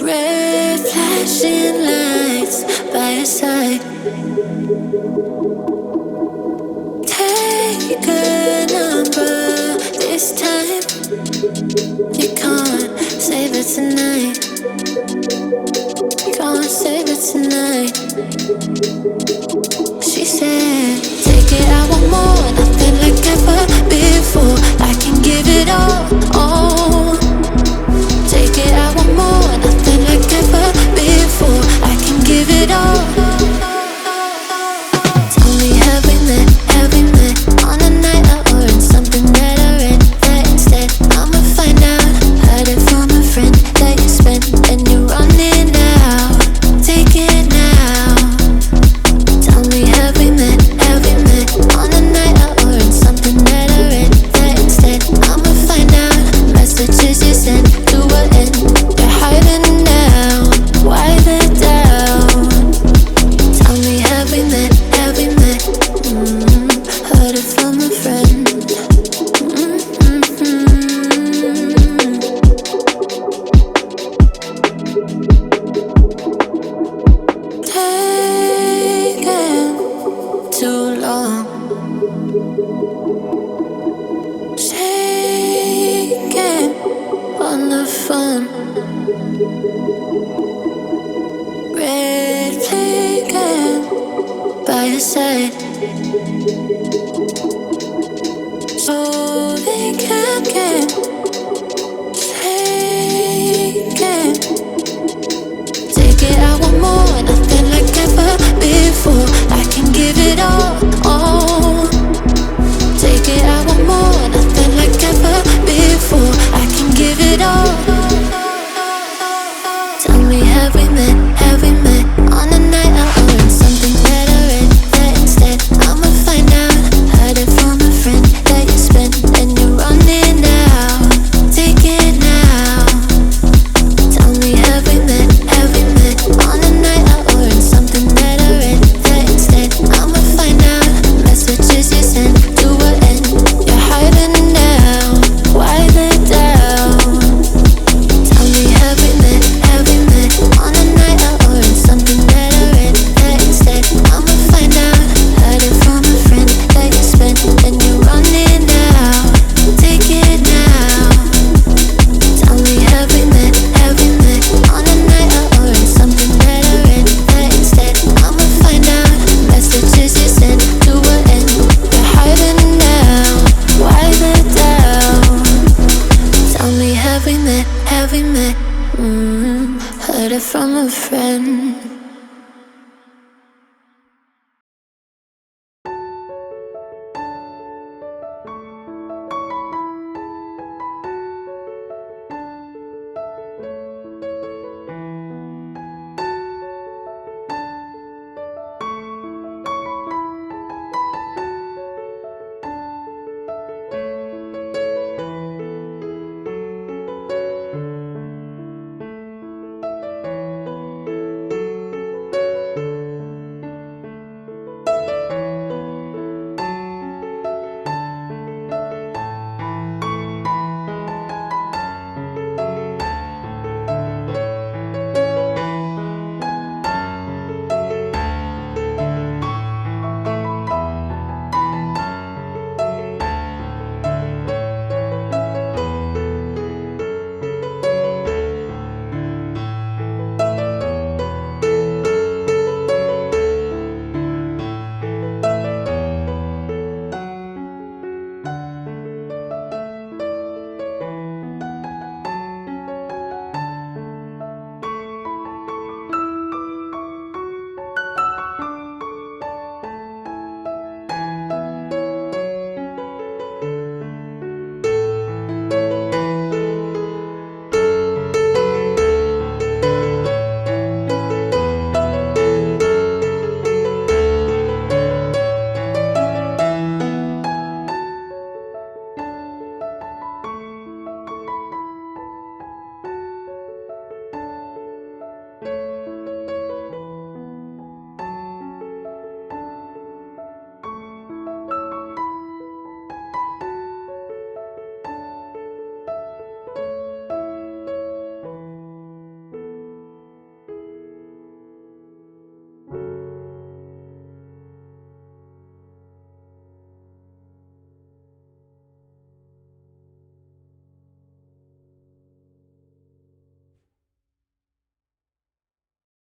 Red flashing lights by your side. Take a number this time. You can't save it tonight. Can't save it tonight. She said, take it, I want more. Nothing like ever before. I can give it all. Take it, I want more. Nothing like ever before. I can give it all. Tell me, have we met? Have we met on a night out or in something that I read? That instead, I'ma find out. Heard it from a friend that you spent and you're running out. Take it now. Tell me, have we met? Have we met on a night out or in something that I read? That instead, I'ma find out. Messages you sent to an end. They're hiding now. Why the doubt? Tell me, have we met? Have we met? Heard it from a friend. Taking too long. Shaking on the phone. Red flagging by your side. So they can't get taken. Take it, I want more. Nothing like ever before.